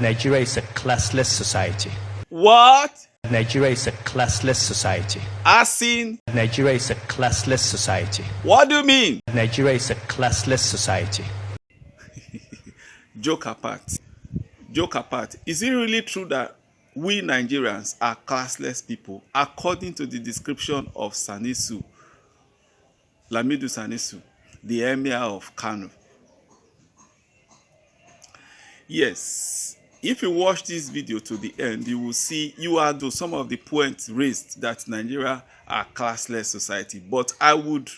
Nigeria is a classless society. What? Nigeria is a classless society. As in? Nigeria is a classless society. What do you mean? Nigeria is a classless society. Joke apart. Joke apart. Is it really true that we Nigerians are classless people, according to the description of Sanusi, Lamido Sanusi, the emir of Kano? Yes. If you watch this video to the end, you will see some of the points raised that Nigeria are classless society. But I would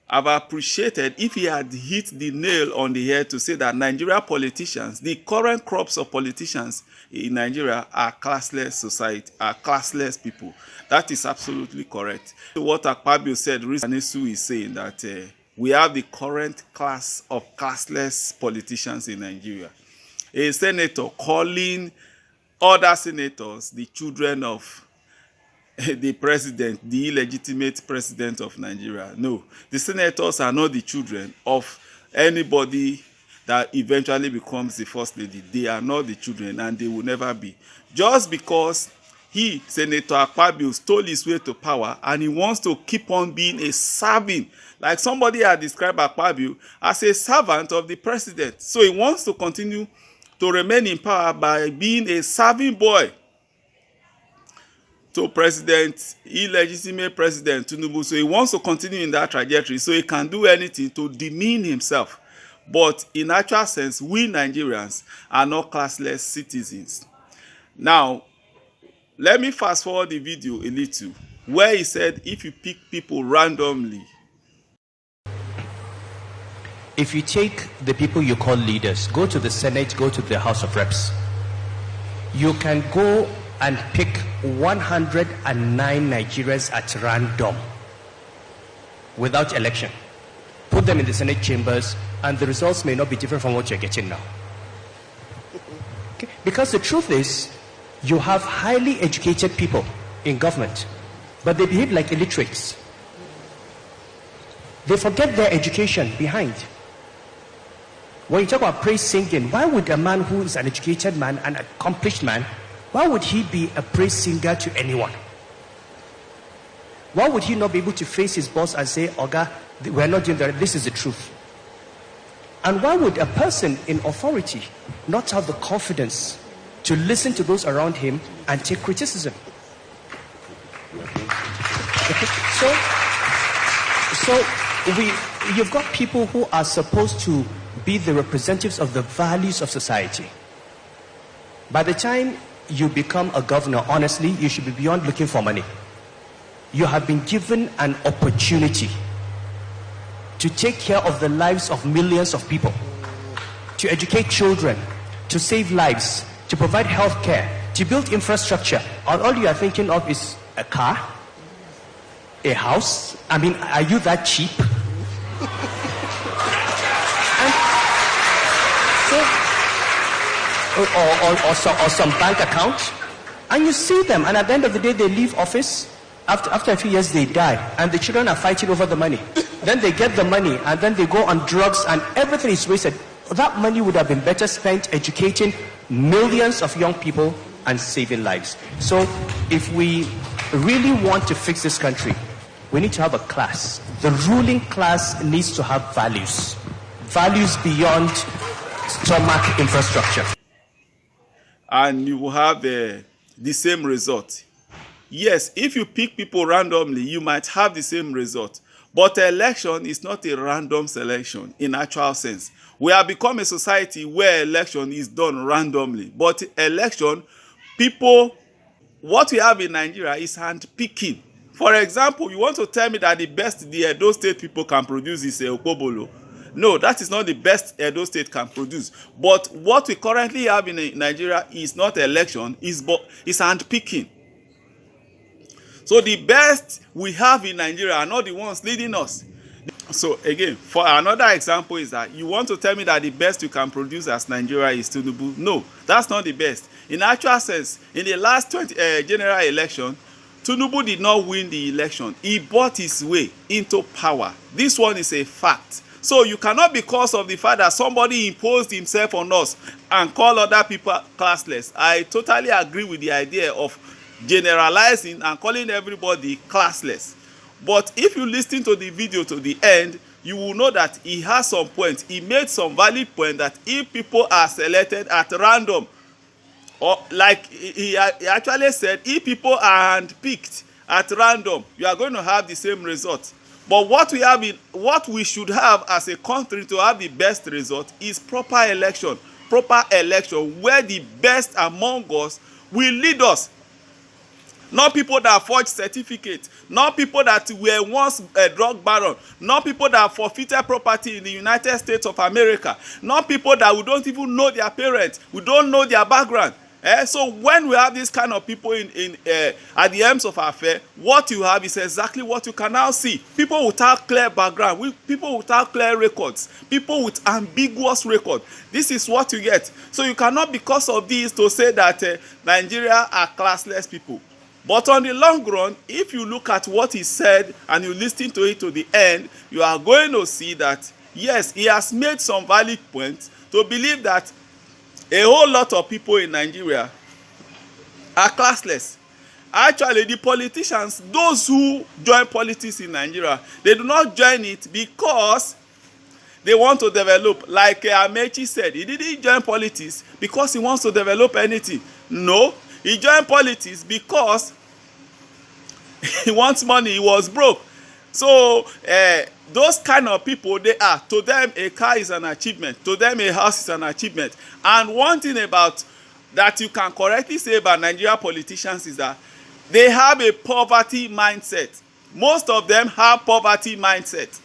have appreciated if he had hit the nail on the head to say that Nigeria politicians, the current crops of politicians in Nigeria, are classless society, are classless people. That is absolutely correct. What Akpabio said recently is saying that we have the current class of classless politicians in Nigeria. A senator calling other senators the children of the president, the illegitimate president of Nigeria. No, the senators are not the children of anybody that eventually becomes the first lady. They are not the children, and they will never be. Just because Senator Akpabio, stole his way to power, and he wants to keep on being a servant. Like somebody had described Akpabio as a servant of the president. So he wants to continue to remain in power by being a serving boy to illegitimate president Tinubu. So he wants to continue in that trajectory so he can do anything to demean himself. But in actual sense, we Nigerians are not classless citizens. Now, let me fast forward the video a little, where he said if you pick people randomly. If you take the people you call leaders, go to the Senate, go to the House of Reps, you can go and pick 109 Nigerians at random without election. Put them in the Senate chambers, and the results may not be different from what you're getting now. Okay? Because the truth is, you have highly educated people in government, but they behave like illiterates. They forget their education behind. When you talk about praise singing, why would a man who is an educated man, an accomplished man, why would he be a praise singer to anyone? Why would he not be able to face his boss and say, Oga, we're not doing that, this is the truth? And why would a person in authority not have the confidence to listen to those around him and take criticism? You've got people who are supposed to be the representatives of the values of society. By the time you become a governor, honestly, you should be beyond looking for money. You have been given an opportunity to take care of the lives of millions of people, to educate children, to save lives, to provide health care, to build infrastructure. All you are thinking of is a car, a house. I mean, are you that cheap? Or some bank account, and you see them, and at the end of the day they leave office. After a few years they die, and the children are fighting over the money. Then they get the money, and then they go on drugs, and everything is wasted. That money would have been better spent educating millions of young people and saving lives. So if we really want to fix this country, we need to have a class. The ruling class needs to have values beyond stomach infrastructure. And you will have the same result. Yes, if you pick people randomly, you might have the same result. But election is not a random selection in actual sense. We have become a society where election is done randomly. But election, what we have in Nigeria is hand-picking. For example, you want to tell me that the best the Edo State people can produce is Okpobolo. No, that is not the best Edo State can produce. But what we currently have in Nigeria is not election, it's hand-picking. So the best we have in Nigeria are not the ones leading us. So again, for another example is that you want to tell me that the best you can produce as Nigeria is Tinubu. No, that's not the best. In actual sense, in the last general election, Tinubu did not win the election. He bought his way into power. This one is a fact. So you cannot, because of the fact that somebody imposed himself on us, and call other people classless. I totally agree with the idea of generalizing and calling everybody classless. But if you listen to the video to the end, you will know that he has some points. He made some valid point that if people are selected at random, or like he actually said, if people are handpicked at random, you are going to have the same result. But what we should have as a country to have the best result is proper election where the best among us will lead us. Not people that forged certificates, not people that were once a drug baron, not people that forfeited property in the United States of America, not people that we don't even know their parents, we don't know their background. So when we have this kind of people at the ends of our affair, what you have is exactly what you can now see. People without clear background, people without clear records, people with ambiguous record. This is what you get. So you cannot, because of this, to say that Nigeria are classless people. But on the long run, if you look at what he said and you listen to it to the end, you are going to see that, yes, he has made some valid points to believe that a whole lot of people in Nigeria are classless. Actually, the politicians, those who join politics in Nigeria, they do not join it because they want to develop. Like Amechi said, he didn't join politics because he wants to develop anything. No, he joined politics because he wants money. He was broke. So those kind of people, to them a car is an achievement, to them a house is an achievement. And one thing about that you can correctly say about Nigerian politicians is that they have a poverty mindset. Most of them have poverty mindset.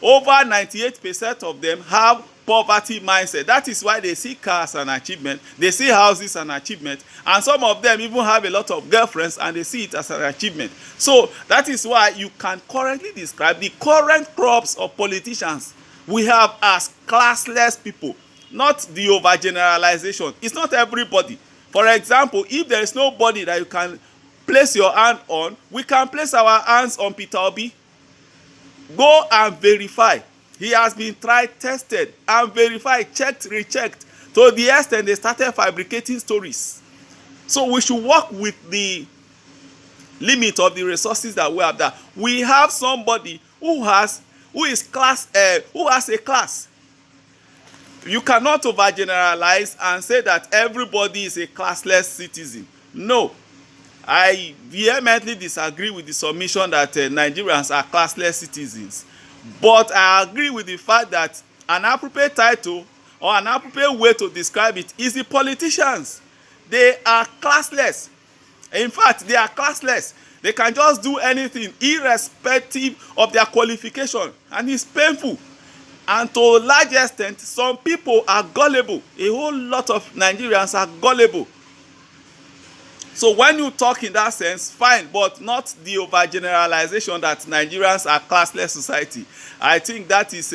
Over 98% of them have poverty mindset. That is why they see cars as an achievement, they see houses as an achievement, and some of them even have a lot of girlfriends and they see it as an achievement. So that is why you can correctly describe the current crops of politicians we have as classless people, not the overgeneralization. It's not everybody. For example, if there is nobody that you can place your hand on, we can place our hands on Peter Obi. Go and verify. He has been tried, tested, and verified, checked, rechecked, to the extent they started fabricating stories. So we should work with the limit of the resources that we have. That we have somebody who has a class. You cannot overgeneralize and say that everybody is a classless citizen. No. I vehemently disagree with the submission that Nigerians are classless citizens. But I agree with the fact that an appropriate title or an appropriate way to describe it is the politicians. They are classless. In fact, they are classless. They can just do anything irrespective of their qualification. And it's painful. And to a large extent, some people are gullible. A whole lot of Nigerians are gullible. So when you talk in that sense, fine, but not the overgeneralization that Nigerians are classless society. I think that is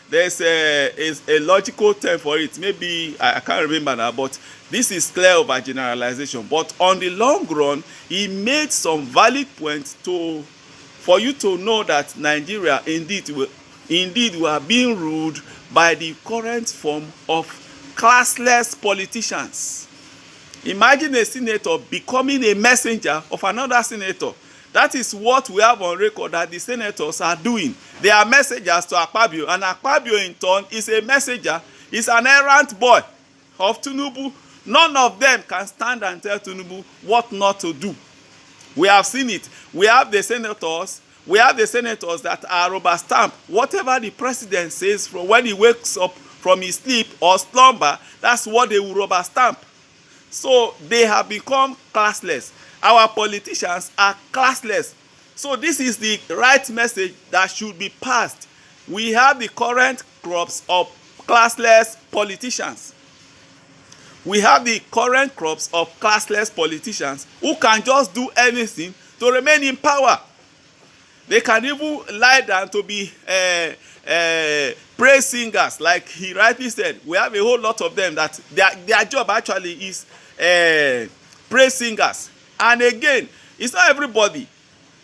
there's a logical term for it. Maybe I can't remember now, but this is clear overgeneralization. But on the long run, he made some valid points for you to know that Nigeria indeed we are being ruled by the current form of classless politicians. Imagine a senator becoming a messenger of another senator. That is what we have on record that the senators are doing. They are messengers to Akpabio, and Akpabio in turn is a messenger, is an errant boy of Tinubu. None of them can stand and tell Tinubu what not to do. We have seen it. We have the senators that are rubber stamp. Whatever the president says from when he wakes up from his sleep or slumber, that's what they will rubber stamp. So they have become classless. Our politicians are classless. So this is the right message that should be passed. We have the current crops of classless politicians. We have the current crops of classless politicians who can just do anything to remain in power. They can even lie down to be praise singers, like he rightly said. We have a whole lot of them that their job actually is praise singers. And again, it's not everybody.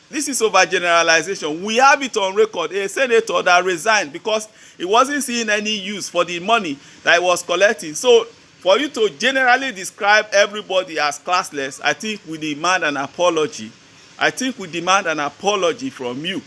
This is overgeneralization. We have it on record. A senator that resigned because he wasn't seeing any use for the money that he was collecting. So for you to generally describe everybody as classless, I think we demand an apology. I think we demand an apology from you.